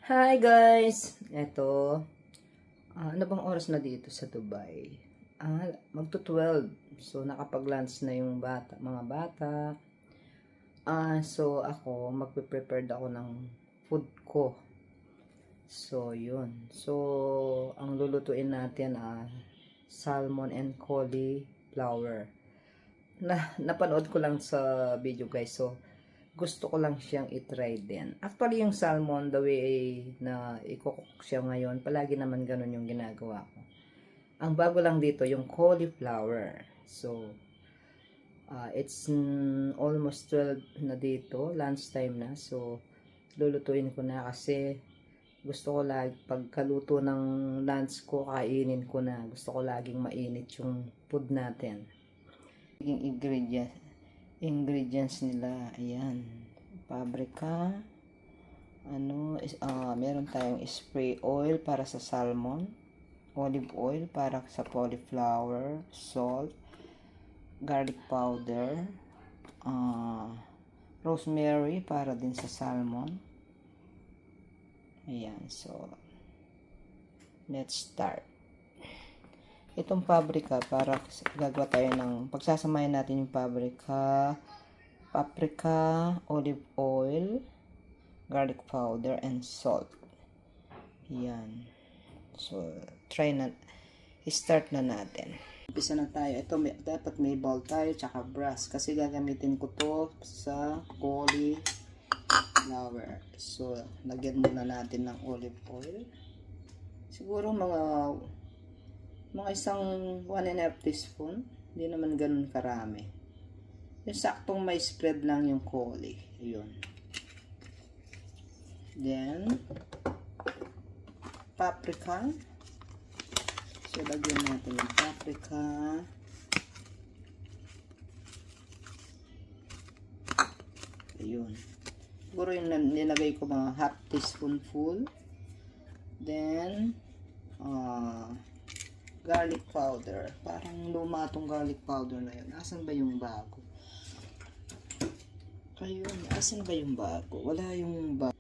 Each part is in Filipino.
Hi guys! Eto, ano bang oras na dito sa Dubai? Magto-12. So, nakapag-lunch na yung mga bata. So, ako, magpe-prepared ako ng food ko. So, yun. So, ang lulutuin natin, salmon and cauliflower. Napanood ko lang sa video guys. So, gusto ko lang siyang i-try din. Actually, yung salmon, the way na i-cook siya ngayon, palagi naman ganun yung ginagawa ko. Ang bago lang dito, yung cauliflower. So, it's almost 12 na dito, lunchtime na. So, lulutuin ko na kasi gusto ko lagi, pagkaluto ng lunch ko, kainin ko na. Gusto ko laging mainit yung food natin. Yung ingredients nila, ayan, paprika, meron tayong spray oil para sa salmon, olive oil para sa cauliflower, salt, garlic powder, rosemary para din sa salmon. Ayan, so let's start. Itong paprika, para gagawa tayo ng, pagsasamahin natin yung paprika, olive oil, garlic powder, and salt. Yan. So, start na natin. Umpisa na tayo. Ito, dapat may bowl tayo, tsaka brush. Kasi gagamitin ko to sa cauliflower. So, lagyan muna natin ng olive oil. Siguro mga isang 1.5 teaspoon. Hindi naman ganun karami. Yung saktong may spread lang yung cauli. Ayun. Then, paprika. So, lagyan natin yung paprika. Ayun. Siguro yung nilagay ko mga half teaspoon full. Then, garlic powder. Parang luma tong garlic powder na yun. Asan ba yung bago? Ayun, asan ba yung bago? Wala yung bago.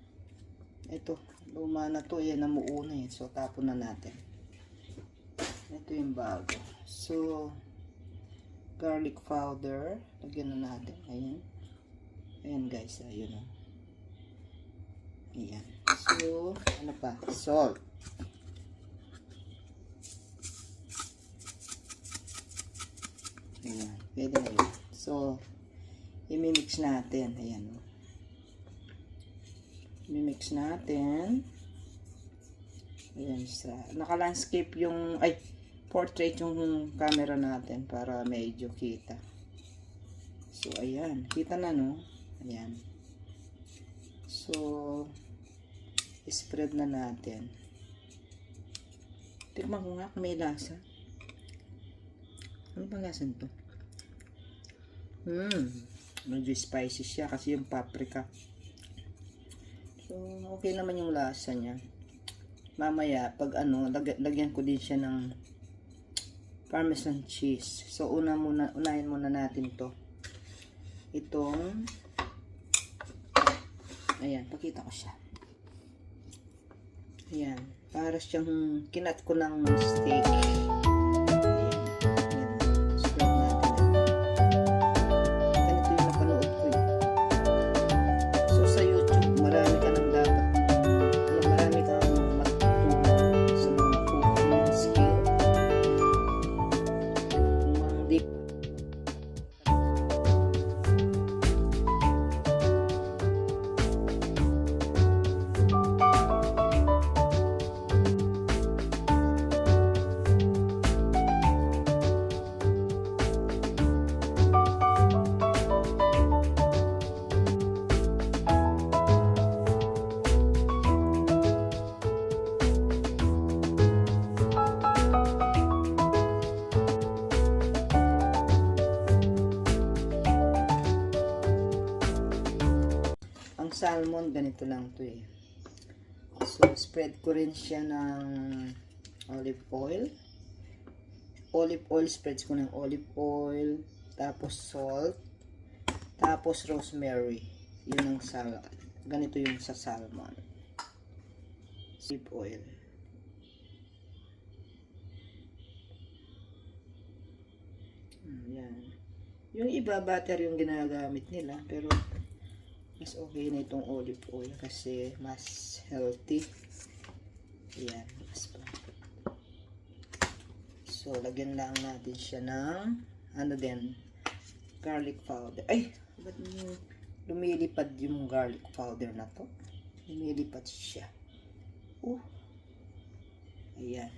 Ito, luma na to. Yan, namuuna eh. So, tapon na natin. Ito yung bago. So, garlic powder. Lagyan na natin. Ayan. Ayan guys. Ayun o. Ayan. So, ano pa? Salt. Ayan, pwede na yun. So, i-mix natin. Ayan. I-mix natin. Ayan, naka-landscape yung, portrait yung camera natin para medyo kita. So, ayan. Kita na, no? Ayan. So, spread na natin. Tignan ko nga kung may lasa. Ano bang lasan to? Medyo spicy siya kasi yung paprika. So, okay naman yung lasa niya. Mamaya, pag lagyan ko din siya ng parmesan cheese. So, unahin muna natin to. Itong, ayan, pakita ko siya. Ayan, para siyang kinat ko ng steak. Salmon, ganito lang to eh. So, spread ko rin siya ng olive oil. Spreads ko ng olive oil, tapos salt, tapos rosemary. Yun ang ganito yung sa salmon. olive oil. Yan. Yung iba butter yung ginagamit nila, pero mas okay na itong olive oil kasi mas healthy. Yan, mas pa. So, lagyan lang natin siya ng ano din, garlic powder. Ay, ba't lumilipad yung garlic powder na to? Lumilipad siya. Ayan.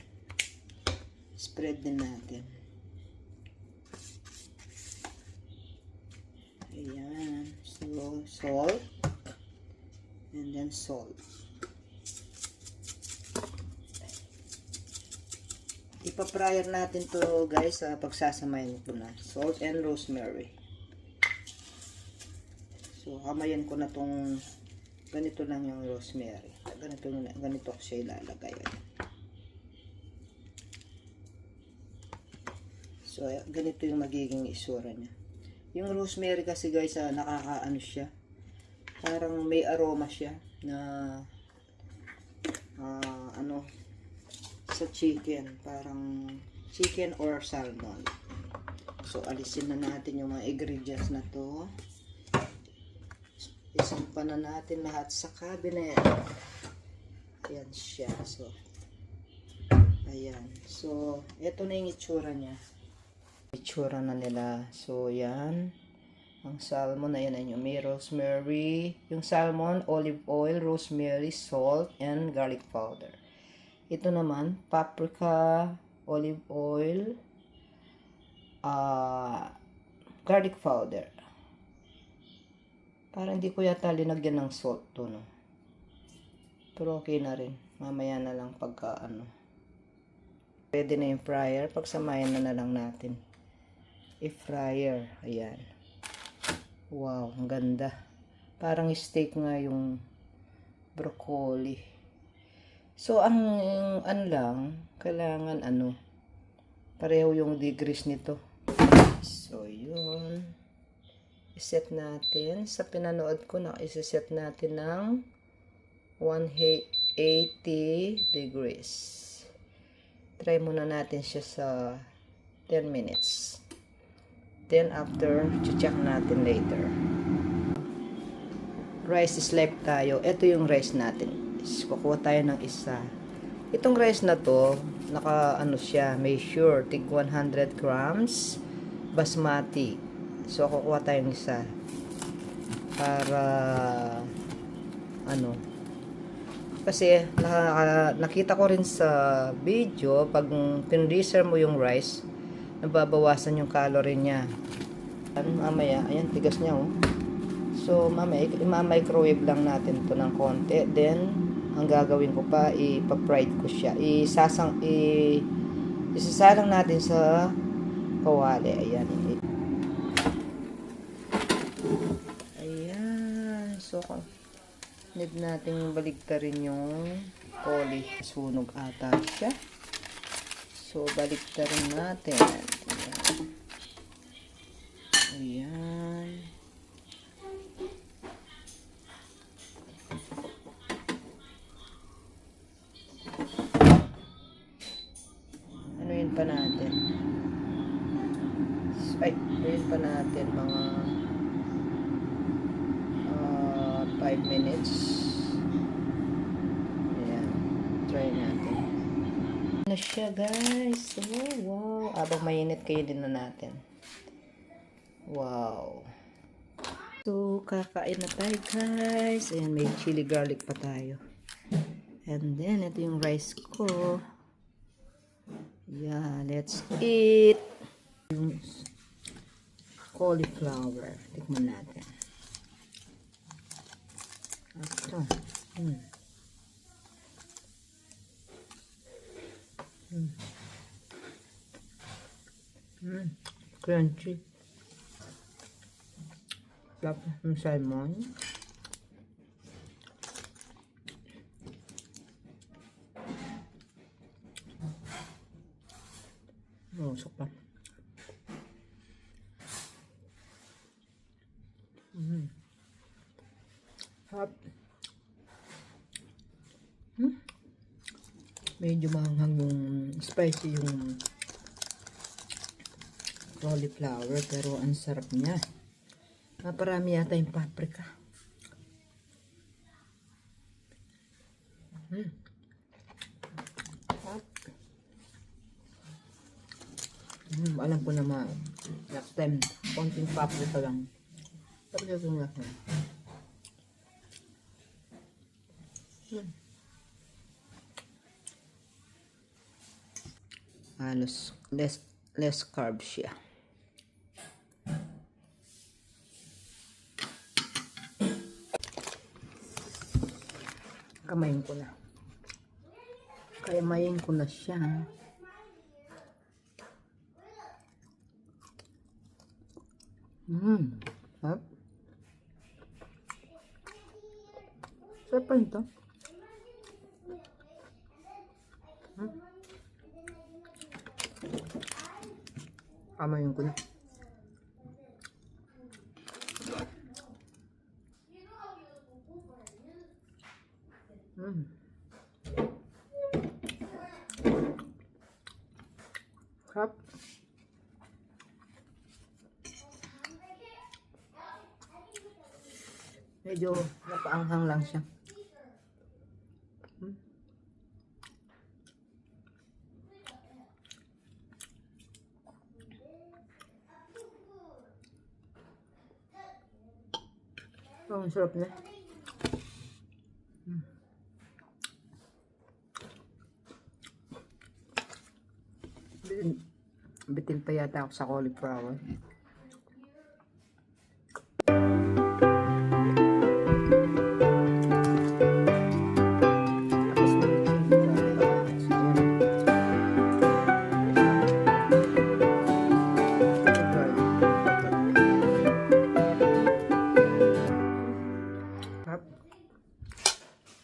Spread din natin. Ayan. So, salt. And then salt. Ipa-fryer natin to guys sa pagsasamayin ko na. Salt and rosemary. So, kamayan ko na tong ganito lang yung rosemary. Ganito siya ilalagay. So, ganito yung magiging isura niya. Yung rosemary kasi guys, nakakaano siya. Parang may aroma siya na ano sa chicken. Parang chicken or salmon. So, alisin na natin yung mga ingredients na to. Isampa na natin lahat sa cabinet. Ayan siya. So, ayan. So, ito na yung itsura niya. Itsura na nila. So, yan. Ang salmon, ayan na may rosemary. Yung salmon, olive oil, rosemary, salt, and garlic powder. Ito naman, paprika, olive oil, garlic powder. Parang hindi ko yata linagyan ng salt to, no? Pero okay na rin. Mamaya na lang pagka ano. Pwede na yung fryer. Pagsamayan na lang natin. I-fryer. Ayan. Wow, ang ganda. Parang steak nga yung broccoli. So, ang ano lang, kailangan ano, pareho yung degrees nito. So, yun. I-set natin. Sa pinanood ko na, i-set natin ng 180 degrees. Try muna natin siya sa 10 minutes. Then after, check natin later. Rice is left tayo. Ito yung rice natin. Kukuha tayo ng isa. Itong rice na to, naka ano siya, measure, tig 100 grams, basmati. So, kukuha tayo ng isa. Para, ano, kasi nakita ko rin sa video, pag pinreserve mo yung rice, nababawasan yung calorie niya. Mamaya, ayan, tigas niya, oh. So, mamaya, i-microwave lang natin to ng konti. Then, ang gagawin ko pa, ipa-fried ko siya. Isasalang natin sa kawali. Ayan. Ayan. So, need natin baligtarin yung koli. Sunog ata siya. So, baligtarin natin. Ayan. Ano yun pa natin? Ay, yun pa natin mga 5 minutes. Ayan. Try natin. Ano siya guys? Oh, wow. Abang mainit kayo din na natin. Wow. So, kakain na tayo guys. Ayan, may chili garlic pa tayo. And then, ito yung rice ko. Yeah, let's eat. Cauliflower. Tikman natin. Ito. Crunchy. Tapos yung salmon. Usok pa. Hot. Medyo mahanghang yung spicy yung cauliflower pero ang sarap niya. Naparami yata yung paprika. Alam ko naman. Next time, konting paprika lang. Sabi na itong lasa. Halos less carbs siya. Kamayin ko na. Kamayin ko na siya. Sarap. Sarap pa nito. Kamayin ko na. Sarap. Medyo napaanghang lang siya. Ang sarap na. Bitin pa yata ako sa cauliflower.